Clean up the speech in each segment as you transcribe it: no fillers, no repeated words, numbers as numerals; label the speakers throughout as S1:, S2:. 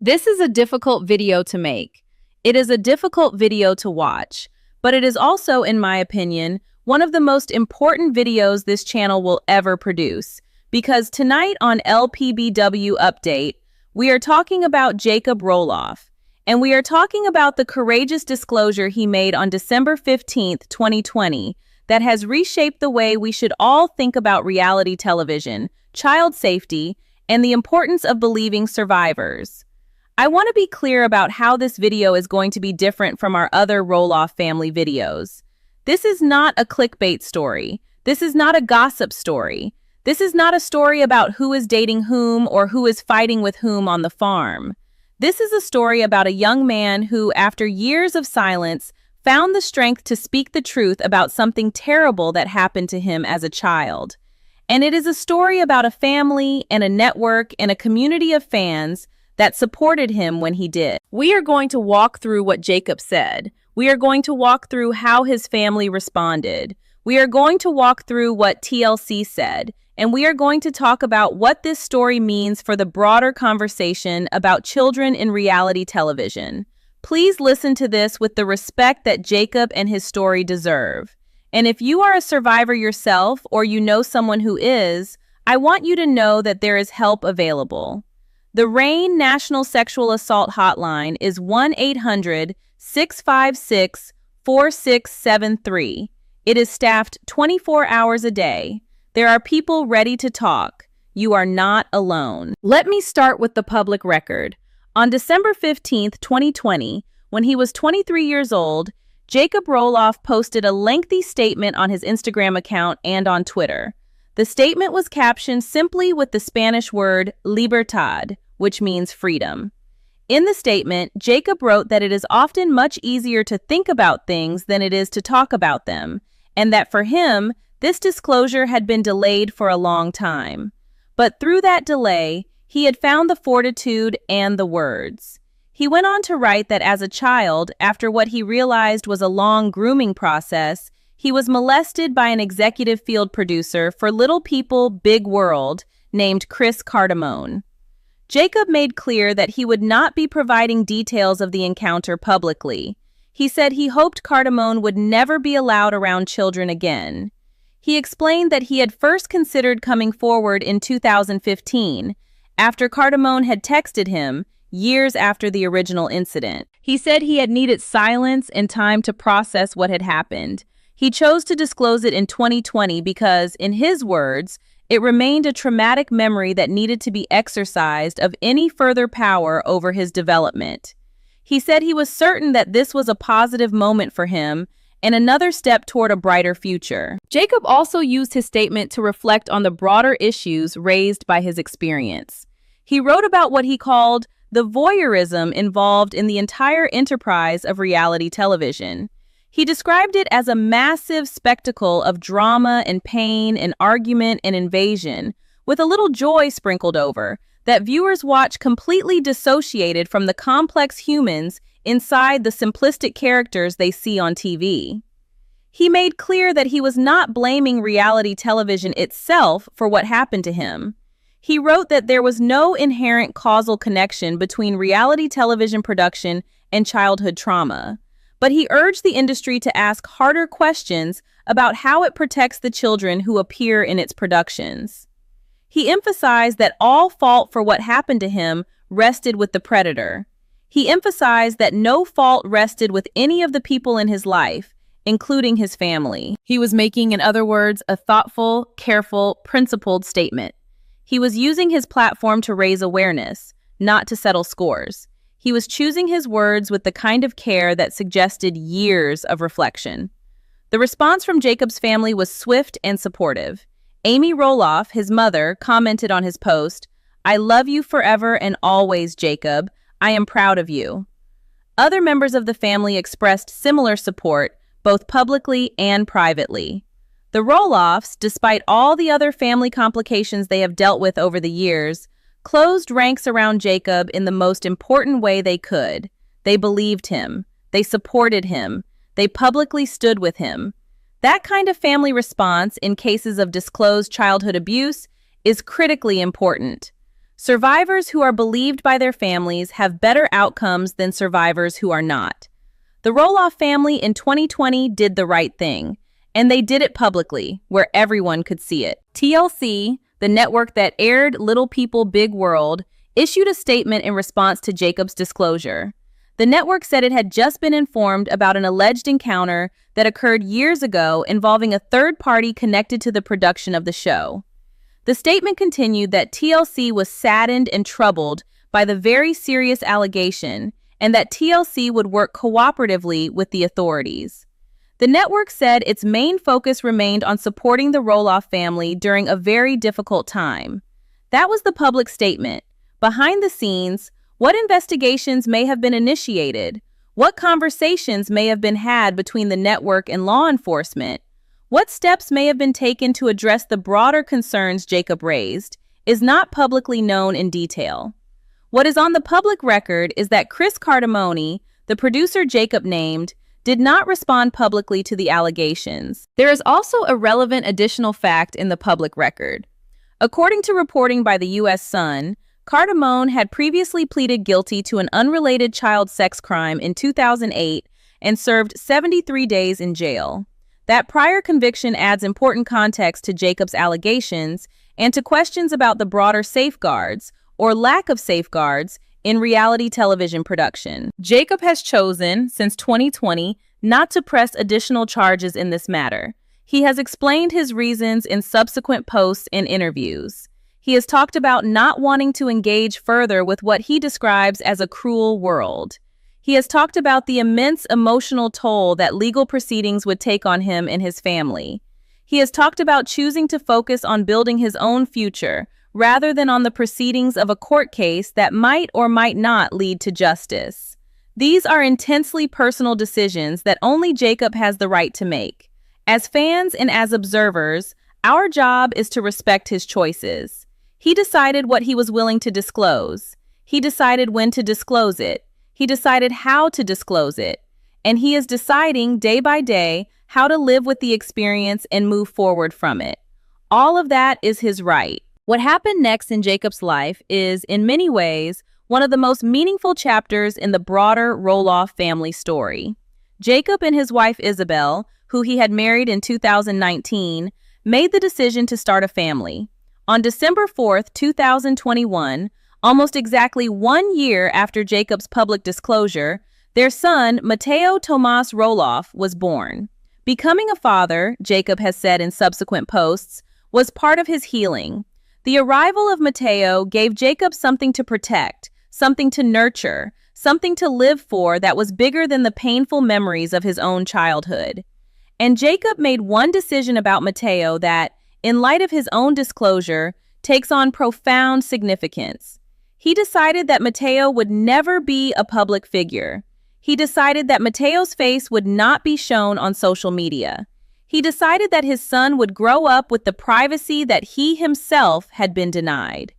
S1: This is a difficult video to make. It is a difficult video to watch, but it is also, in my opinion, one of the most important videos this channel will ever produce. Because tonight on LPBW Update, we are talking about Jacob Roloff, and we are talking about the courageous disclosure he made on December 15th, 2020, that has reshaped the way we should all think about reality television, child safety, and the importance of believing survivors. I want to be clear about how this video is going to be different from our other Roloff family videos. This is not a clickbait story. This is not a gossip story. This is not a story about who is dating whom or who is fighting with whom on the farm. This is a story about a young man who, after years of silence, found the strength to speak the truth about something terrible that happened to him as a child. And it is a story about a family and a network and a community of fans that supported him when he did. We are going to walk through what Jacob said. We are going to walk through how his family responded. We are going to walk through what TLC said. And we are going to talk about what this story means for the broader conversation about children in reality television. Please listen to this with the respect that Jacob and his story deserve. And if you are a survivor yourself or you know someone who is, I want you to know that there is help available. The RAINN National Sexual Assault Hotline is 1-800-656-4673. It is staffed 24 hours a day. There are people ready to talk. You are not alone. Let me start with the public record. On December 15th, 2020, when he was 23 years old, Jacob Roloff posted a lengthy statement on his Instagram account and on Twitter. The statement was captioned simply with the Spanish word libertad, which means freedom. In the statement, Jacob wrote that it is often much easier to think about things than it is to talk about them, and that for him, this disclosure had been delayed for a long time. But through that delay, he had found the fortitude and the words. He went on to write that as a child, after what he realized was a long grooming process, he was molested by an executive field producer for Little People, Big World named Chris Cardamone. Jacob made clear that he would not be providing details of the encounter publicly. He said he hoped Cardamone would never be allowed around children again. He explained that he had first considered coming forward in 2015, after Cardamone had texted him years after the original incident. He said he had needed silence and time to process what had happened. He chose to disclose it in 2020 because, in his words, it remained a traumatic memory that needed to be exorcised of any further power over his development. He said he was certain that this was a positive moment for him and another step toward a brighter future. Jacob also used his statement to reflect on the broader issues raised by his experience. He wrote about what he called the voyeurism involved in the entire enterprise of reality television. He described it as a massive spectacle of drama and pain and argument and invasion, with a little joy sprinkled over, that viewers watch completely dissociated from the complex humans inside the simplistic characters they see on TV. He made clear that he was not blaming reality television itself for what happened to him. He wrote that there was no inherent causal connection between reality television production and childhood trauma, but he urged the industry to ask harder questions about how it protects the children who appear in its productions. He emphasized that all fault for what happened to him rested with the predator. He emphasized that no fault rested with any of the people in his life, including his family. He was making, in other words, a thoughtful, careful, principled statement. He was using his platform to raise awareness, not to settle scores. He was choosing his words with the kind of care that suggested years of reflection. The response from Jacob's family was swift and supportive. Amy Roloff, his mother, commented on his post, "I love you forever and always, Jacob. I am proud of you." Other members of the family expressed similar support, both publicly and privately. The Roloffs, despite all the other family complications they have dealt with over the years, closed ranks around Jacob in the most important way they could. They believed him. They supported him. They publicly stood with him. That kind of family response in cases of disclosed childhood abuse is critically important. Survivors who are believed by their families have better outcomes than survivors who are not. The Roloff family in 2020 did the right thing, and they did it publicly, where everyone could see it. TLC, the network that aired Little People, Big World, issued a statement in response to Jacob's disclosure. The network said it had just been informed about an alleged encounter that occurred years ago involving a third party connected to the production of the show. The statement continued that TLC was saddened and troubled by the very serious allegation and that TLC would work cooperatively with the authorities. The network said its main focus remained on supporting the Roloff family during a very difficult time. That was the public statement. Behind the scenes, what investigations may have been initiated? What conversations may have been had between the network and law enforcement? What steps may have been taken to address the broader concerns Jacob raised is not publicly known in detail. What is on the public record is that Chris Cardamone, the producer Jacob named, did not respond publicly to the allegations. There is also a relevant additional fact in the public record. According to reporting by the U.S. Sun, Cardamone had previously pleaded guilty to an unrelated child sex crime in 2008 and served 73 days in jail. That prior conviction adds important context to Jacob's allegations and to questions about the broader safeguards, or lack of safeguards, in reality television production. Jacob has chosen, since 2020, not to press additional charges in this matter. He has explained his reasons in subsequent posts and interviews. He has talked about not wanting to engage further with what he describes as a cruel world. He has talked about the immense emotional toll that legal proceedings would take on him and his family. He has talked about choosing to focus on building his own future, rather than on the proceedings of a court case that might or might not lead to justice. These are intensely personal decisions that only Jacob has the right to make. As fans and as observers, our job is to respect his choices. He decided what he was willing to disclose. He decided when to disclose it. He decided how to disclose it. And he is deciding day by day how to live with the experience and move forward from it. All of that is his right. What happened next in Jacob's life is, in many ways, one of the most meaningful chapters in the broader Roloff family story. Jacob and his wife Isabel, who he had married in 2019, made the decision to start a family. On December 4th, 2021, almost exactly 1 year after Jacob's public disclosure, their son, Mateo Tomas Roloff, was born. Becoming a father, Jacob has said in subsequent posts, was part of his healing. The arrival of Mateo gave Jacob something to protect, something to nurture, something to live for that was bigger than the painful memories of his own childhood. And Jacob made one decision about Mateo that, in light of his own disclosure, takes on profound significance. He decided that Mateo would never be a public figure. He decided that Mateo's face would not be shown on social media. He decided that his son would grow up with the privacy that he himself had been denied.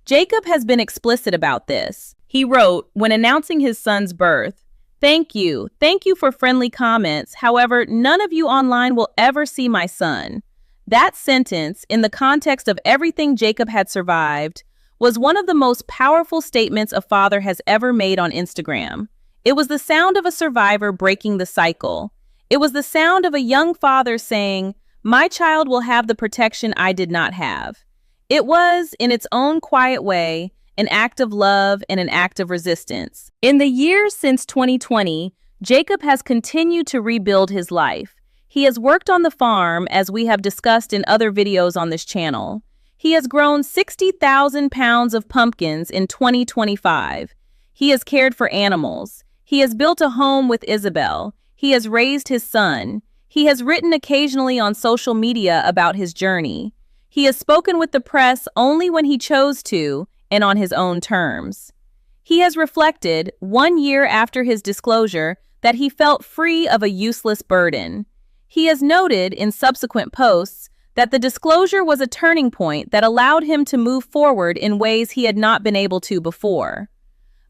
S1: Jacob has been explicit about this. He wrote, when announcing his son's birth, Thank you for friendly comments. However, none of you online will ever see my son." That sentence, in the context of everything Jacob had survived, was one of the most powerful statements a father has ever made on Instagram. It was the sound of a survivor breaking the cycle. It was the sound of a young father saying, "My child will have the protection I did not have." It was, in its own quiet way, an act of love and an act of resistance. In the years since 2020, Jacob has continued to rebuild his life. He has worked on the farm, as we have discussed in other videos on this channel. He has grown 60,000 pounds of pumpkins in 2025. He has cared for animals. He has built a home with Isabel. He has raised his son. He has written occasionally on social media about his journey. He has spoken with the press only when he chose to and on his own terms. He has reflected, 1 year after his disclosure, that he felt free of a useless burden. He has noted in subsequent posts that the disclosure was a turning point that allowed him to move forward in ways he had not been able to before.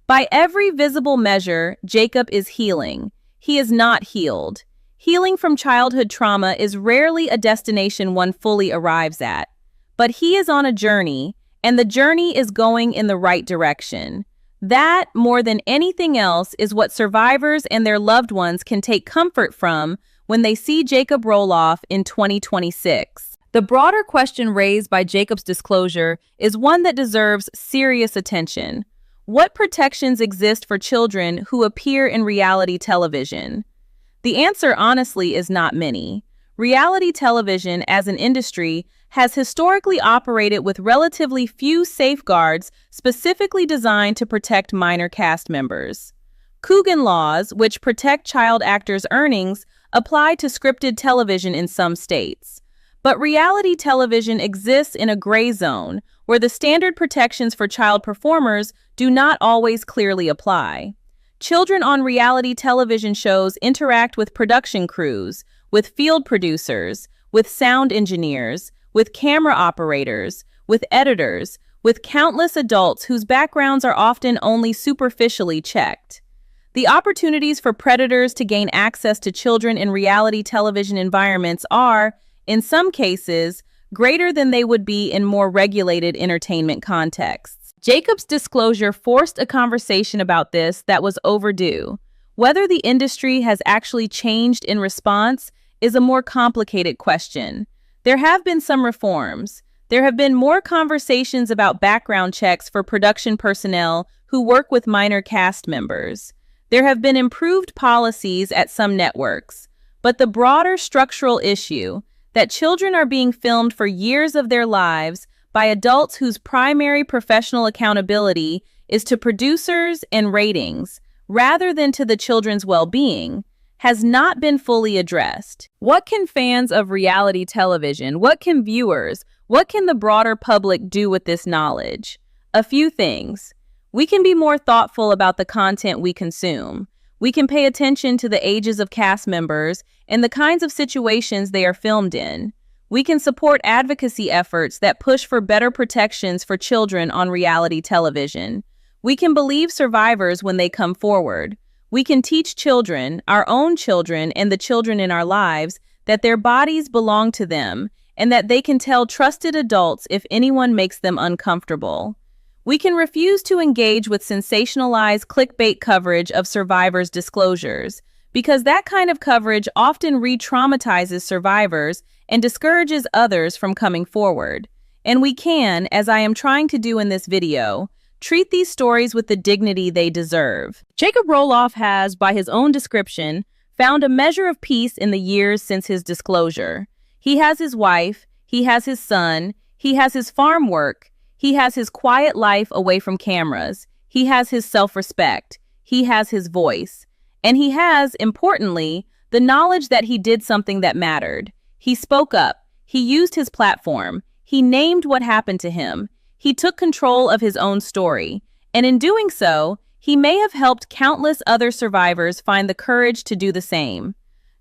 S1: By every visible measure, Jacob is healing. He is not healed. Healing from childhood trauma is rarely a destination one fully arrives at. But he is on a journey, and the journey is going in the right direction. That, more than anything else, is what survivors and their loved ones can take comfort from when they see Jacob Roloff in 2026. The broader question raised by Jacob's disclosure is one that deserves serious attention. What protections exist for children who appear in reality television? The answer, honestly, is not many. Reality television as an industry has historically operated with relatively few safeguards specifically designed to protect minor cast members. Coogan laws, which protect child actors' earnings, apply to scripted television in some states. But reality television exists in a gray zone where the standard protections for child performers do not always clearly apply. Children on reality television shows interact with production crews, with field producers, with sound engineers, with camera operators, with editors, with countless adults whose backgrounds are often only superficially checked. The opportunities for predators to gain access to children in reality television environments are, in some cases, greater than they would be in more regulated entertainment contexts. Jacob's disclosure forced a conversation about this that was overdue. Whether the industry has actually changed in response is a more complicated question. There have been some reforms. There have been more conversations about background checks for production personnel who work with minor cast members. There have been improved policies at some networks. But the broader structural issue, that children are being filmed for years of their lives by adults whose primary professional accountability is to producers and ratings, rather than to the children's well-being, has not been fully addressed. What can fans of reality television, what can viewers, what can the broader public do with this knowledge? A few things. We can be more thoughtful about the content we consume. We can pay attention to the ages of cast members and the kinds of situations they are filmed in. We can support advocacy efforts that push for better protections for children on reality television. We can believe survivors when they come forward. We can teach children, our own children and the children in our lives, that their bodies belong to them and that they can tell trusted adults if anyone makes them uncomfortable. We can refuse to engage with sensationalized clickbait coverage of survivors' disclosures, because that kind of coverage often re-traumatizes survivors and discourages others from coming forward. And we can, as I am trying to do in this video, treat these stories with the dignity they deserve. Jacob Roloff has, by his own description, found a measure of peace in the years since his disclosure. He has his wife, he has his son, he has his farm work, he has his quiet life away from cameras, he has his self-respect, he has his voice, and he has, importantly, the knowledge that he did something that mattered. He spoke up, he used his platform, he named what happened to him, he took control of his own story, and in doing so, he may have helped countless other survivors find the courage to do the same.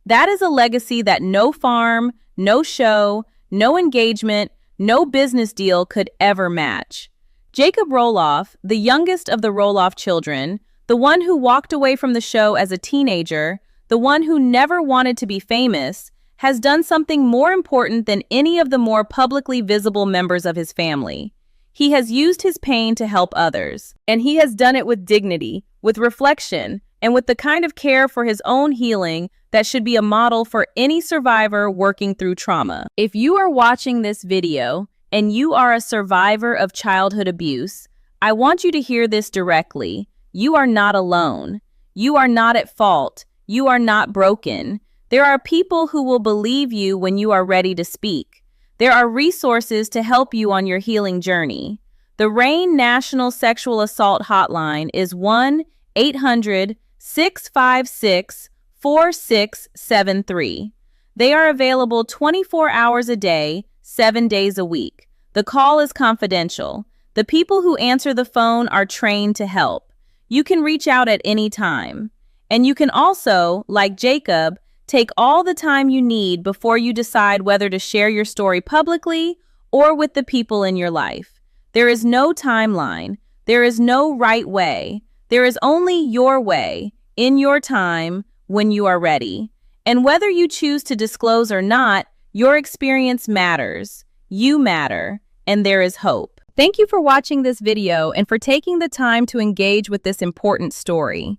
S1: That is a legacy that no farm, no show, no engagement, no business deal could ever match. Jacob Roloff, the youngest of the Roloff children, the one who walked away from the show as a teenager, the one who never wanted to be famous, has done something more important than any of the more publicly visible members of his family. He has used his pain to help others, and he has done it with dignity, with reflection, and with the kind of care for his own healing that should be a model for any survivor working through trauma. If you are watching this video and you are a survivor of childhood abuse, I want you to hear this directly. You are not alone. You are not at fault. You are not broken. There are people who will believe you when you are ready to speak. There are resources to help you on your healing journey. The RAINN National Sexual Assault Hotline is 1-800-656-4673. They are available 24 hours a day, 7 days a week. The call is confidential. The people who answer the phone are trained to help. You can reach out at any time. And you can also, like Jacob, take all the time you need before you decide whether to share your story publicly or with the people in your life. There is no timeline. There is no right way. There is only your way, in your time, when you are ready. And whether you choose to disclose or not, your experience matters. You matter, and there is hope. Thank you for watching this video and for taking the time to engage with this important story.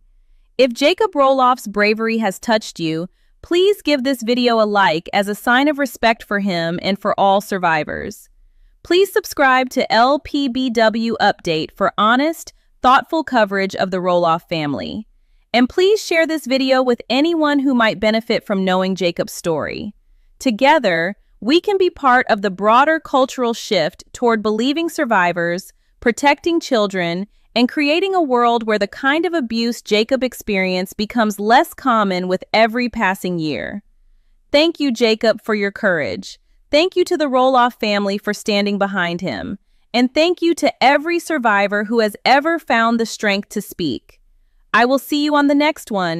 S1: If Jacob Roloff's bravery has touched you, please give this video a like as a sign of respect for him and for all survivors. Please subscribe to LPBW Update for honest, thoughtful coverage of the Roloff family. And please share this video with anyone who might benefit from knowing Jacob's story. Together, we can be part of the broader cultural shift toward believing survivors, protecting children, and creating a world where the kind of abuse Jacob experienced becomes less common with every passing year. Thank you, Jacob, for your courage. Thank you to the Roloff family for standing behind him. And thank you to every survivor who has ever found the strength to speak. I will see you on the next one.